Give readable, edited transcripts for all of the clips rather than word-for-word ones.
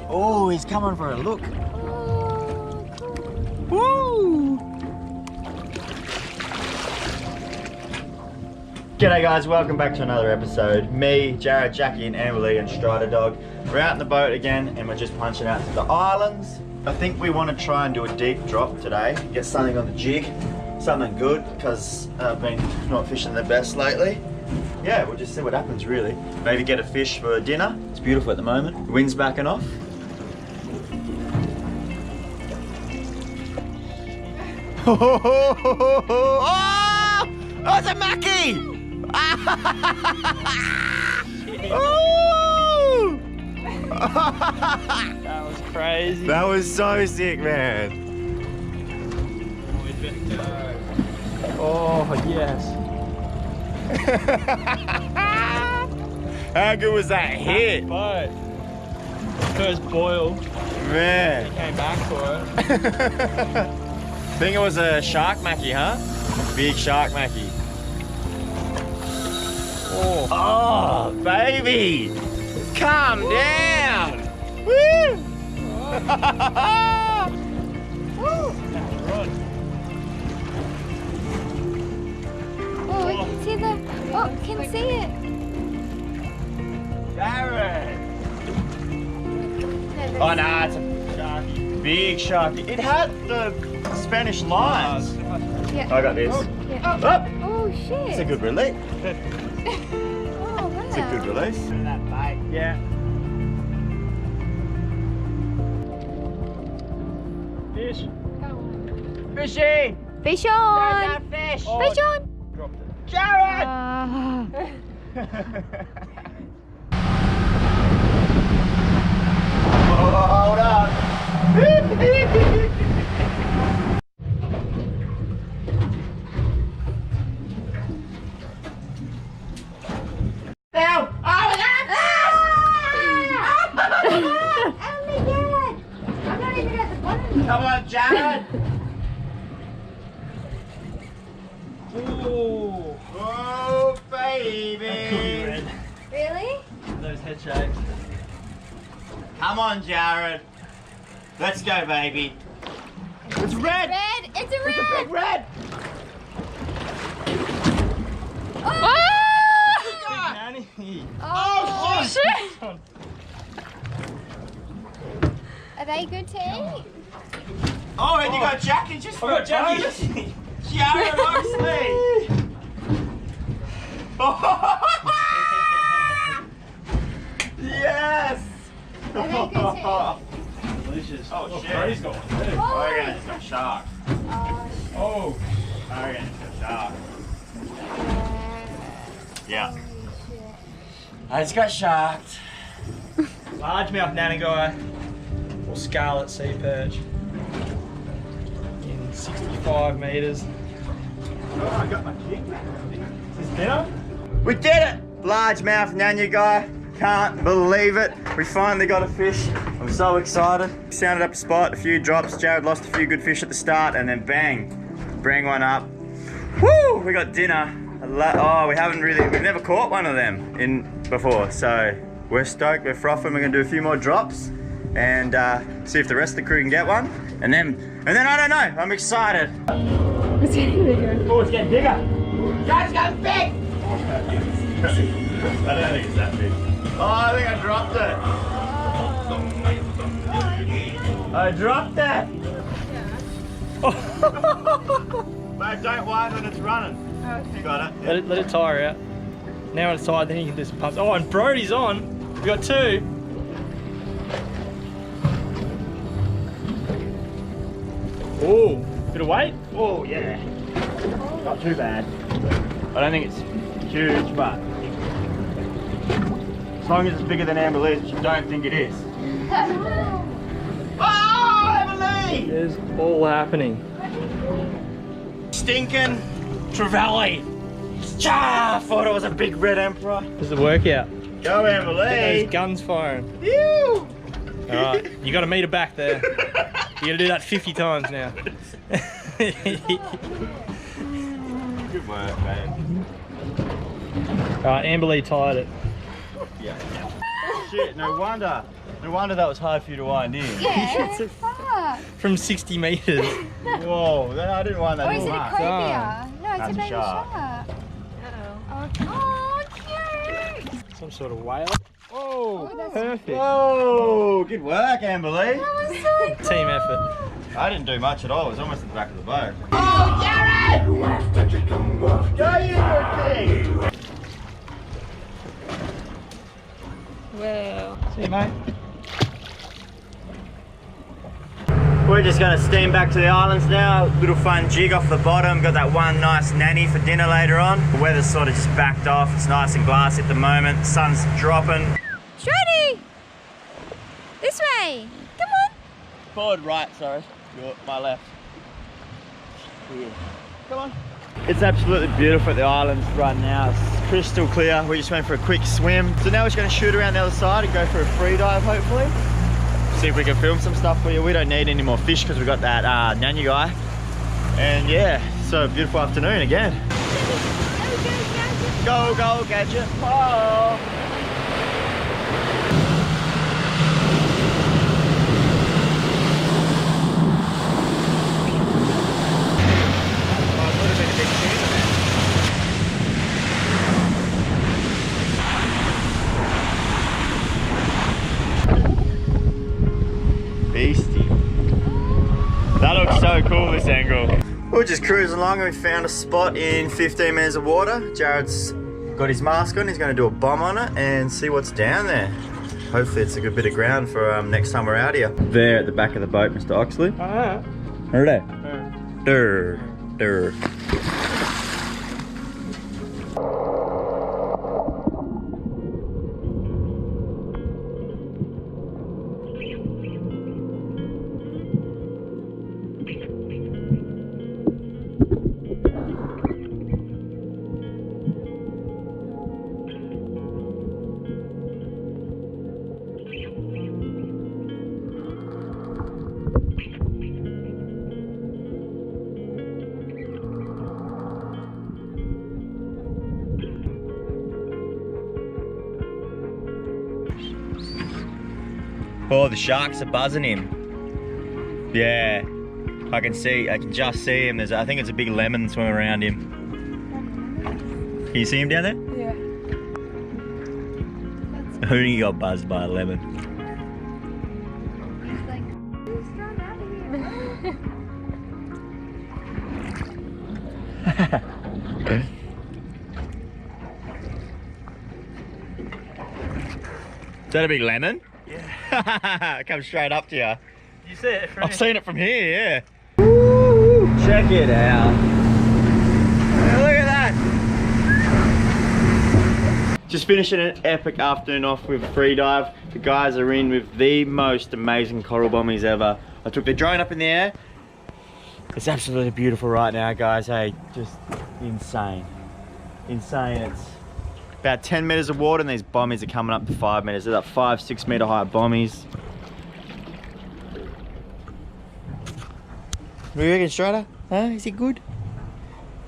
Oh, he's coming for a look. Oh, cool. Woo! G'day guys, welcome back to another episode. Me, Jared, Jackie and Amberly and Strider Dog. We're out in the boat again and we're just punching out to the islands. I think we want to try and do a deep drop today. Get something on the jig, something good, because I've been not fishing the best lately. Yeah, we'll just see what happens really. Maybe get a fish for dinner. It's beautiful at the moment. The wind's backing off. Oh, it's a mackie! Oh! That was crazy. That was so sick, man. Oh, yes. How good was that hit? But first boil, Man. he came back for it. Think it was a shark mackie, huh? Big shark mackie. Oh, baby! Calm down! Woo! Oh, we can see the. Oh, can see it. Jared! Oh, nah, it's a sharky. Big sharky. It had the Spanish lines. Yeah. I got this. Yeah. Oh, Oh shit. it's a good release. Oh wow. It's a good release. That bait. Yeah. Fish. Fishy! Fish on. Fish! Fish on. Dropped it. Jared. Hold up. Now! Oh my God! Oh my God. I'm not even at the bottom. Come on, Jared! Ooh! Oh, baby! Really? Those head shakes. Come on, Jared. Let's go, baby. It's red! Red. It's a red. It's a big red! Oh. Nanny. Oh, shit! Are they good to eat? Oh, and you got Jackie just for I got Jackie. Jared Mosley! Yes! Are they good to eat? Delicious. Oh, shit. Brodie's got one too. I reckon it's got shark. Oh. I reckon it's got shark. Yeah. It's got sharked. Largemouth nannygai or scarlet sea perch in 65 metres. Oh, I got my jig. Is this dinner? We did it! Largemouth nanya guy. Can't believe it. We finally got a fish. I'm so excited. Sounded up a spot, a few drops. Jared lost a few good fish at the start and then bang, bring one up. Woo! We got dinner. Oh, we've never caught one of them before. So we're stoked, we're frothing. We're gonna do a few more drops and see if the rest of the crew can get one. And then I don't know, I'm excited. Oh, it's getting bigger. Guys, got big! I don't think it's that big. Oh, I think I dropped it. I dropped it. Mate, don't wind when it's running. You got it. Let it tire out. Now when it's tired, then you can do some pumps. Oh, and Brodie's on. We got two. Oh, bit of weight. Oh, yeah. Not too bad. I don't think it's huge, but as long as it's bigger than Amberly's, which I don't think it is. Oh, Amberly! It's all happening. Stinking Trevally. I thought it was a big red emperor. This is a workout. Go, Get Amberly. those guns firing. Ew. Alright, you got to meet her back there. You got to do that 50 times now. Good work, man. Alright, Amberly tied it. Yeah. shit, no wonder. No wonder that was hard for you to wind in. Yeah, fuck. From 60 metres. Whoa, I didn't wind that Or is little it a mark. cobia? No, it's That's a a baby shark. shark. Oh, cute. Some sort of whale. Oh, that's Perfect. Whoa, good work, Amberly. That was so cool. Team effort. I didn't do much at all. It was almost at the back of the boat. Oh, Jared! Go you good thing. Wow. See you, mate. We're just going to steam back to the islands now. Little fun jig off the bottom. Got that one nice nanny for dinner later on. The weather's sort of just backed off. It's nice and glassy at the moment. The sun's dropping. Shreddy! This way. Come on. Forward right, sorry. My left. Yeah. Come on. It's absolutely beautiful at the islands right now. It's crystal clear. We just went for a quick swim. So now we're just going to shoot around the other side and go for a free dive, hopefully. See if we can film some stuff for you. We don't need any more fish because we got that Nanya guy. And yeah, so beautiful afternoon again. Go, go, Gadget. Oh. Beastie. That looks so cool, this angle. We're just cruising along and we found a spot in 15 meters of water. Jared's got his mask on. He's going to do a bomb on it and see what's down there. Hopefully it's a good bit of ground for next time we're out here. There at the back of the boat, Mr. Oxley. There. There. Oh, the sharks are buzzing him. Yeah, I can just see him. I think it's a big lemon swimming around him. Can you see him down there? Yeah. Who do you got buzzed by a lemon? He's like, please run out of here. Is that a big lemon? Yeah. Come straight up to you. You see it from I've seen it from here, yeah. Woo! Check it out. Hey, look at that. Just finishing an epic afternoon off with a free dive. The guys are in with the most amazing coral bombies ever. I took the drone up in the air. It's absolutely beautiful right now, guys. Hey, just insane. Insane. It's about 10 meters of water and these bombies are coming up to 5 meters. They're like 5-6 meter high bombies. What do you reckon, Strider? Huh? Is he good?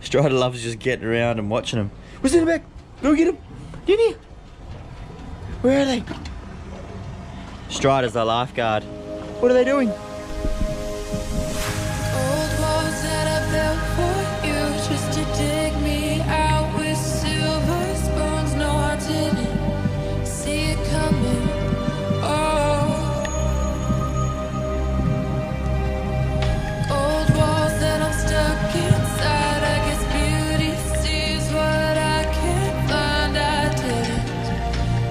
Strider loves just getting around and watching them. What's in the back? Go get him. Get here. Where are they? Strider's the lifeguard. What are they doing? Old walls that I built for you just to dig me out with silver spoons. No, I didn't see it coming. Oh, old walls that I'm stuck inside. I guess beauty sees what I can't find. I didn't.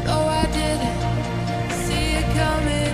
No, I didn't see it coming.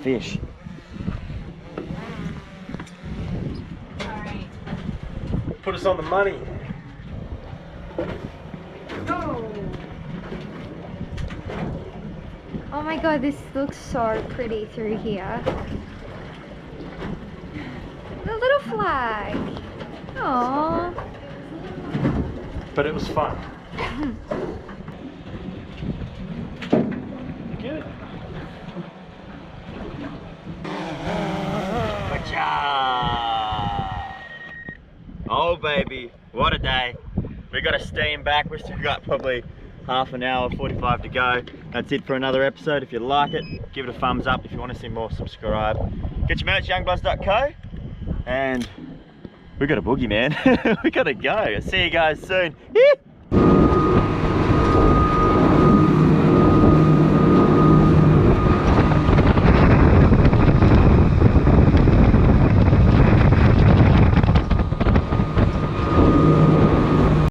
fish. Put us on the money. Oh my god, this looks so pretty through here. The little flag. Aww. But it was fun. Good. Oh baby, what a day. We got to steam back. We've still got probably half an hour, 45 to go. That's it for another episode. If you like it, give it a thumbs up. If you want to see more, subscribe. Get your merch, youngbloods.co. And we got a boogie, man. We got to go. See you guys soon.